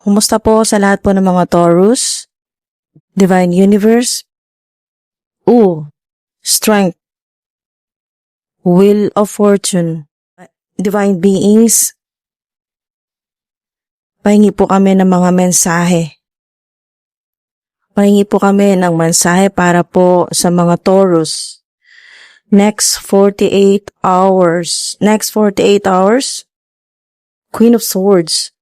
Kumusta po sa lahat po ng mga Taurus, Divine Universe, Strength, Wheel of Fortune, Divine Beings, pahingi po kami ng mga mensahe. Pahingi po kami ng mensahe para po sa mga Taurus. Next 48 hours. Next 48 hours, Queen of Swords.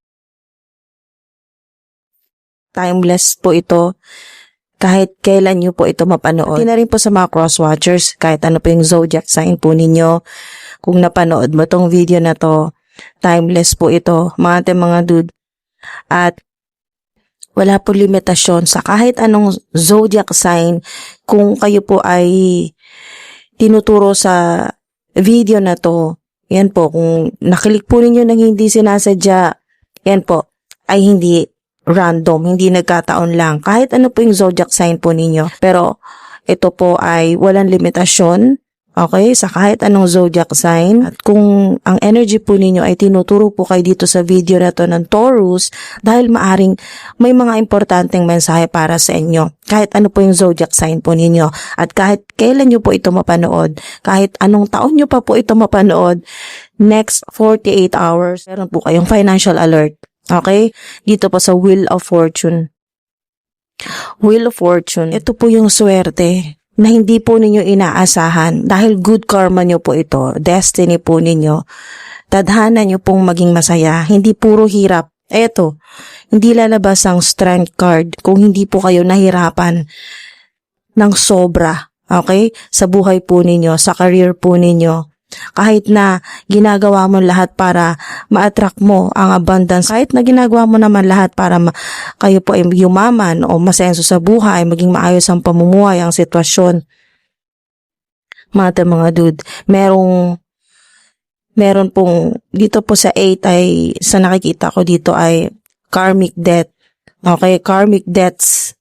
Timeless po ito. Kahit kailan nyo po ito mapanood. Hindi na rin po sa mga cross-watchers, kahit ano po yung zodiac sign po ninyo. Kung napanood mo tong video na to, timeless po ito, mga dude. At wala po limitasyon sa kahit anong zodiac sign. Kung kayo po ay tinuturo sa video na to, yan po, kung nakilik po ninyo nang hindi sinasadya, yan po, ay hindi random, hindi nagkataon lang. Kahit ano po yung zodiac sign po ninyo. Pero ito po ay walang limitasyon, okay, sa kahit anong zodiac sign. At kung ang energy po ninyo ay tinuturo po kayo dito sa video na to ng Taurus, dahil maaring may mga importanteng mensahe para sa inyo. Kahit ano po yung zodiac sign po ninyo. At kahit kailan nyo po ito mapanood, kahit anong taon nyo pa po ito mapanood, next 48 hours, meron po kayong financial alert. Okay? Dito po sa Wheel of Fortune. Wheel of Fortune. Ito po yung swerte na hindi po ninyo inaasahan dahil good karma nyo po ito. Destiny po ninyo. Tadhana nyo pong maging masaya. Hindi puro hirap. Eto, hindi lalabas ang strength card kung hindi po kayo nahirapan ng sobra. Okay? Sa buhay po ninyo, sa career po ninyo. Kahit na ginagawa mo lahat para ma-attract mo ang abundance, kahit na ginagawa mo naman lahat para kayo po ay yumaman o masenso sa buhay, maging maayos ang pamumuhay, ang sitwasyon. Mga dude, meron pong, dito po sa 8 ay, sa nakikita ko dito ay karmic debt. Okay, karmic debts.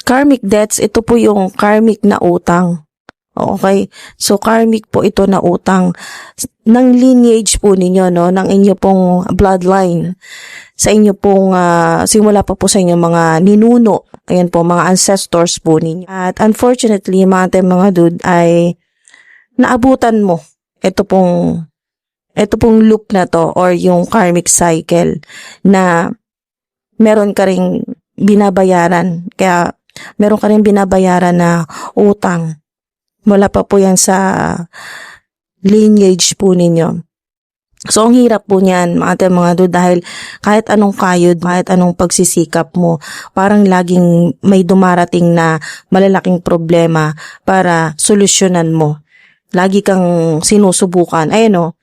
Karmic debts, ito po yung karmic na utang. Okay? So, karmic po ito na utang ng lineage po ninyo, no? Ng inyo pong bloodline. Sa inyo pong, simula pa po sa inyo mga ninuno. Ayan po, mga ancestors po ninyo. At unfortunately, mga dude, ay naabutan mo ito pong loop na to or yung karmic cycle na meron ka ring binabayaran. Kaya, meron ka ring binabayaran na utang. Wala pa po yan sa lineage po ninyo. So, ang hirap po niyan, mga dude, dahil kahit anong kayod, kahit anong pagsisikap mo, parang laging may dumarating na malalaking problema para solusyonan mo. Lagi kang sinusubukan. Ayan o,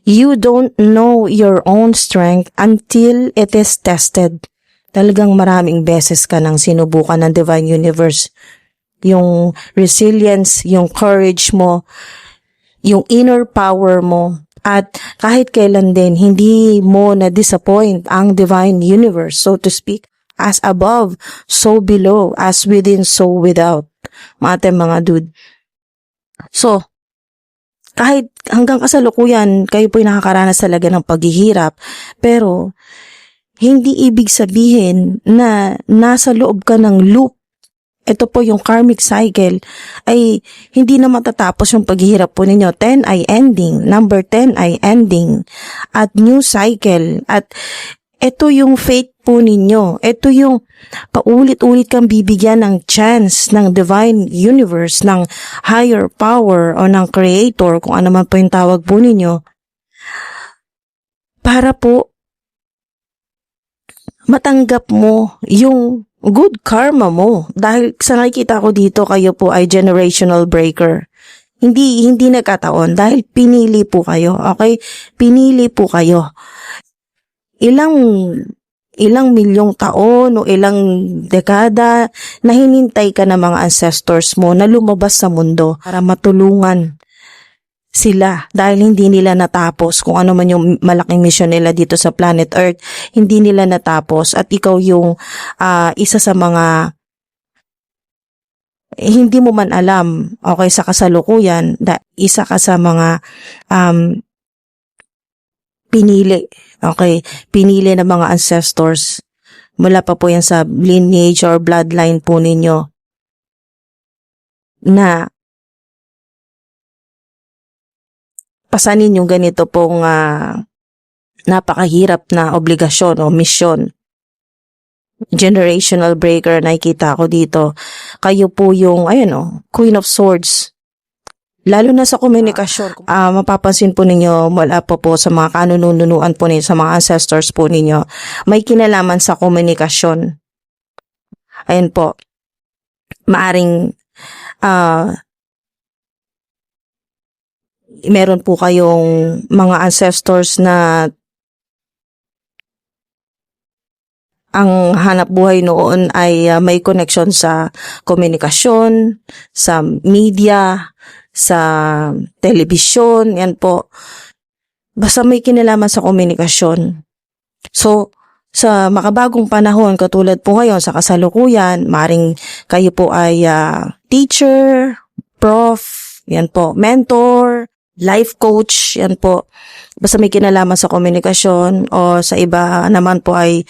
you don't know your own strength until it is tested. Talagang maraming beses ka nang sinubukan ng Divine Universe. Yung resilience, yung courage mo, yung inner power mo, at kahit kailan din, hindi mo na-disappoint ang Divine Universe, so to speak. As above, so below, as within, so without. Mga dude. So, kahit hanggang kasalukuyan, kayo po'y nakakaranas talaga ng paghihirap, pero hindi ibig sabihin na nasa loob ka ng loop. Ito po yung karmic cycle ay hindi na matatapos yung paghihirap po ninyo. 10 ay ending. Number 10 ay ending. At new cycle. At ito yung fate po ninyo. Ito yung paulit-ulit kang bibigyan ng chance ng Divine Universe, ng higher power o ng creator, kung ano man po yung tawag po ninyo. Para po matanggap mo yung good karma mo. Dahil sa nakikita ko dito, kayo po ay generational breaker. Hindi nagkataon dahil pinili po kayo. Okay? Pinili po kayo. Ilang milyong taon o ilang dekada na hinintay ka ng mga ancestors mo na lumabas sa mundo para matulungan sila dahil hindi nila natapos kung ano man yung malaking mission nila dito sa planet Earth, hindi nila natapos at ikaw yung isa sa mga hindi mo man alam, okay, sa kasalukuyan, isa ka sa mga pinili, Okay, pinili ng mga ancestors. Mula pa po yan sa lineage or bloodline po ninyo na pasanin yung ganito pong napakahirap na obligasyon o misyon. Generational breaker, nakikita ko dito. Kayo po yung, Queen of Swords. Lalo na sa komunikasyon. Mapapansin po ninyo, wala po sa mga kanununuan po ninyo, sa mga ancestors po ninyo, may kinalaman sa komunikasyon. Ayan po. Maaring, meron po kayong mga ancestors na ang hanap buhay noon ay may connection sa komunikasyon, sa media, sa telebisyon, yan po. Basta may kinalaman sa komunikasyon. So, sa makabagong panahon, katulad po ngayon sa kasalukuyan, maring kayo po ay teacher, prof, yan po, mentor, life coach, yan po. Basta may kinalaman sa komunikasyon o sa iba naman po ay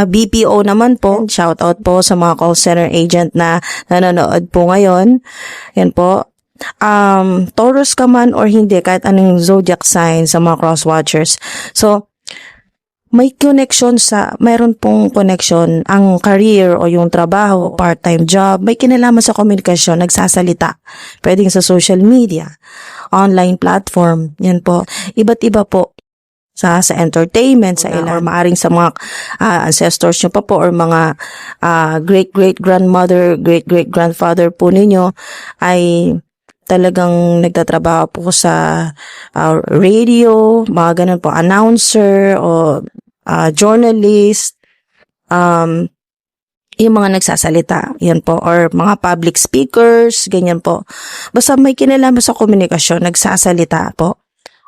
BPO naman po. Shout out po sa mga call center agent na nanonood po ngayon. Yan po. Taurus ka man or hindi, kahit anong zodiac sign sa mga cross-watchers. So, may connection mayroon pong connection ang career o yung trabaho, part-time job, may kinalaman sa komunikasyon, nagsasalita. Pwedeng sa social media, online platform, yan po. Iba't iba po sa entertainment, sa ilan, or maaring sa mga ancestors nyo pa po, or mga great-great-grandmother, great-great-grandfather po ninyo ay talagang nagtatrabaho po sa radio, mga ganun po, announcer o journalist, yung mga nagsasalita, yan po, or mga public speakers, ganyan po. Basta may kinalaman sa komunikasyon, nagsasalita po.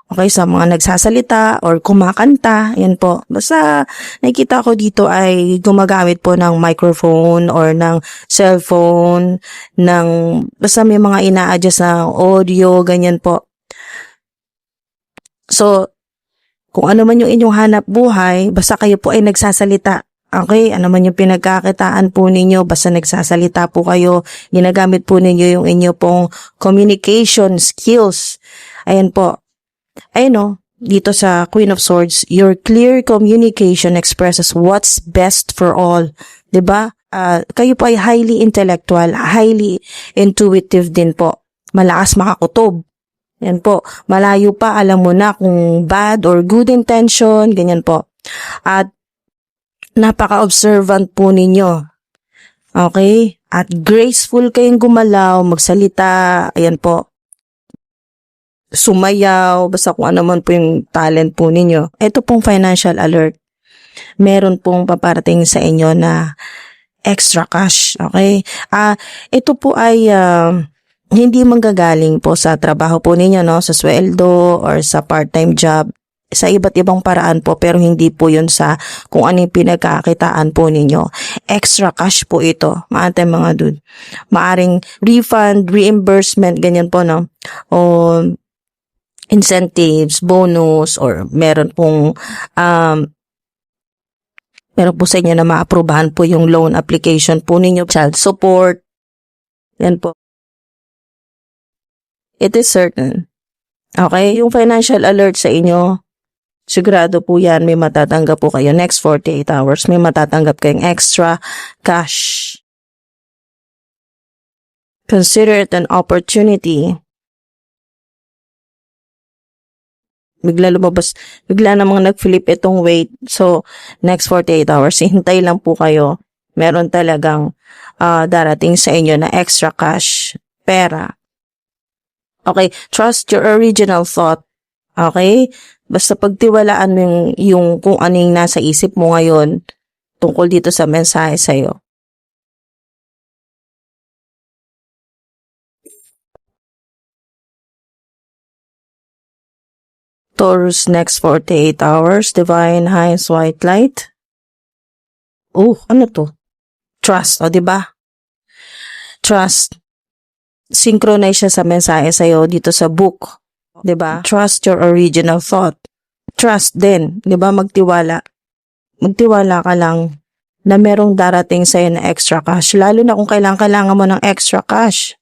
Okay, sa mga nagsasalita or kumakanta, yan po. Basta nakikita ko dito ay gumagamit po ng microphone or ng cellphone, basta may mga ina-adjust na audio, ganyan po. So, kung ano man yung inyong hanap buhay, basta kayo po ay nagsasalita. Okay, ano man yung pinagkakitaan po ninyo, basta nagsasalita po kayo, ginagamit po ninyo yung inyo pong communication skills. Ayan po. Ayun dito sa Queen of Swords, your clear communication expresses what's best for all. 'Di ba? Kayo po ay highly intellectual, highly intuitive din po. Malakas makakutob. Yan po. Malayo pa, alam mo na kung bad or good intention, ganyan po. At napaka-observant po ninyo. Okay? At graceful kayong gumalaw, magsalita, ayan po. Sumayaw, basta kung ano man po yung talent po ninyo. Ito pong financial alert. Meron pong paparating sa inyo na extra cash. Okay? Ito po ay hindi manggagaling po sa trabaho po ninyo, sa sweldo or sa part-time job. Sa iba't ibang paraan po, pero hindi po yun sa kung ano yung pinagkakitaan po ninyo. Extra cash po ito, mga dude. Maaring refund, reimbursement, ganyan po, o incentives, bonus, or meron po sa inyo na maaprubahan po yung loan application po ninyo, child support, yan po. It is certain. Okay? Yung financial alert sa inyo, sigurado po yan, may matatanggap po kayo. Next 48 hours, may matatanggap kayong extra cash. Consider it an opportunity. Bigla namang nag-flip itong weight. So, next 48 hours, hintay lang po kayo. Meron talagang darating sa inyo na extra cash, pera. Okay, trust your original thought. Okay? Basta pagtiwalaan mo yung kung ano yung nasa isip mo ngayon tungkol dito sa mensahe sa'yo. Taurus, next 48 hours, divine highest white light. Ano to? Trust, diba? Trust. Synchronize siya sa mensahe sa'yo dito sa book. 'Di ba? Trust your original thought. trust din, 'di ba? Magtiwala. Magtiwala ka lang na merong darating sa'yo na extra cash. Lalo na kung kailangan mo ng extra cash.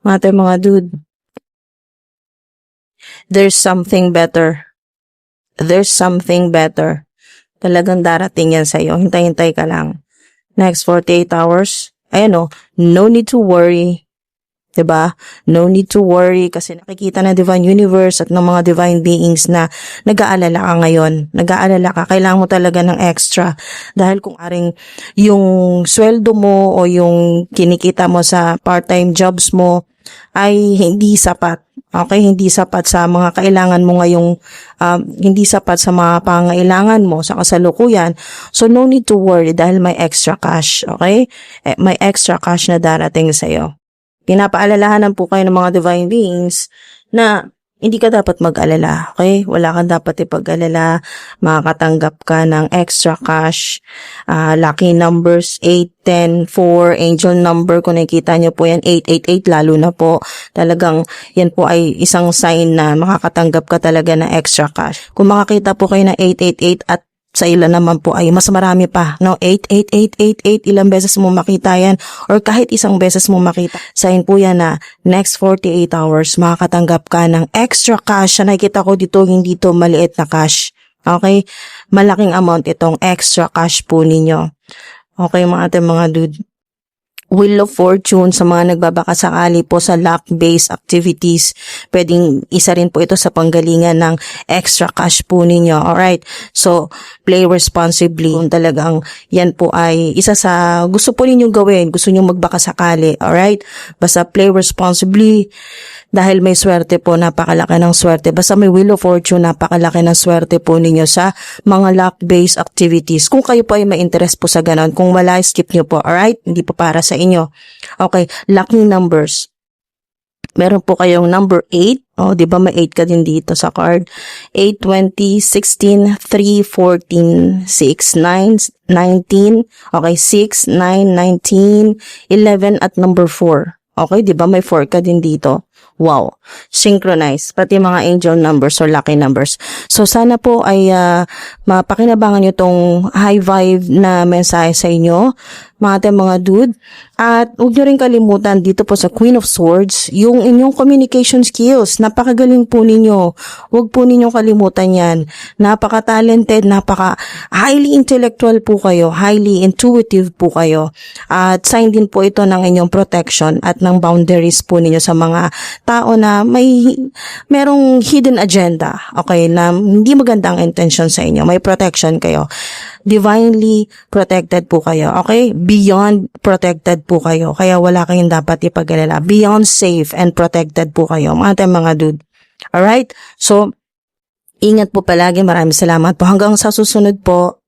Mga dude, there's something better. There's something better. Talagang darating yan sa'yo. Hintay-hintay ka lang. Next 48 hours. Ayan o, no need to worry. 'Di ba? No need to worry kasi nakikita ng Divine Universe at ng mga Divine Beings na nag-aalala ka ngayon. Nag-aalala ka, kailangan mo talaga ng extra. Dahil kung aring yung sweldo mo o yung kinikita mo sa part-time jobs mo ay hindi sapat. Okay, hindi sapat sa mga kailangan mo ngayong, hindi sapat sa mga pangailangan mo sa kasalukuyan. So, no need to worry dahil may extra cash. Okay? May extra cash na darating sa'yo. Pinapaalalahanan po kayo ng mga Divine Beings na hindi ka dapat mag-alala, okay? Wala kang dapat ipag-alala, makakatanggap ka ng extra cash, lucky numbers 8, 10, 4, angel number, kung nakikita nyo po yan, 888, lalo na po, talagang yan po ay isang sign na makakatanggap ka talaga ng extra cash. Kung makakita po kayo ng 888 at sa ilan naman po ay mas marami pa, no? 88888, ilang beses mo makita yan or kahit isang beses mo makita. Sign po yan na next 48 hours makakatanggap ka ng extra cash. Nakikita ko dito, hindi to maliit na cash. Okay? Malaking amount itong extra cash po ninyo. Okay mga dude. Wheel of Fortune sa mga nagbabaka sakali po sa luck-based activities. Pwedeng isa rin po ito sa panggalingan ng extra cash po ninyo. Alright? So, play responsibly. Kung talagang yan po ay isa sa gusto po ninyong gawin. Gusto ninyong magbaka sakali. Alright? Basta play responsibly. Dahil may swerte po, napakalaki ng swerte. Basta may Wheel of Fortune, napakalaki ng swerte po ninyo sa mga luck-based activities. Kung kayo po ay may interest po sa ganon, kung wala, skip nyo po, alright? Hindi po para sa inyo. Okay, lucky numbers. Meron po kayong number 8. Oh, di ba may 8 ka din dito sa card? 8, 20, 16, 3, 14, 6, 9, 19. Okay, 6, 9, 19, 11 at number 4. Okay, di ba may 4 ka din dito? Wow, synchronize, pati mga angel numbers or lucky numbers. So sana po ay mapakinabangan nyo tong high vibe na mensahe sa inyo, mga dude. At huwag nyo rin kalimutan dito po sa Queen of Swords, yung inyong communication skills. Napakagaling po ninyo. Huwag po ninyong kalimutan yan. Napaka-talented, highly intellectual po kayo, highly intuitive po kayo. At sign din po ito ng inyong protection at ng boundaries po ninyo sa mga tao na merong hidden agenda, okay, na hindi magandang intention sa inyo. May protection kayo. Divinely protected po kayo, okay? Beyond protected po kayo. Kaya wala kayong dapat ipag-alala. Beyond safe and protected po kayo, mga dude. Alright? So, ingat po palagi. Maraming salamat po. Hanggang sa susunod po.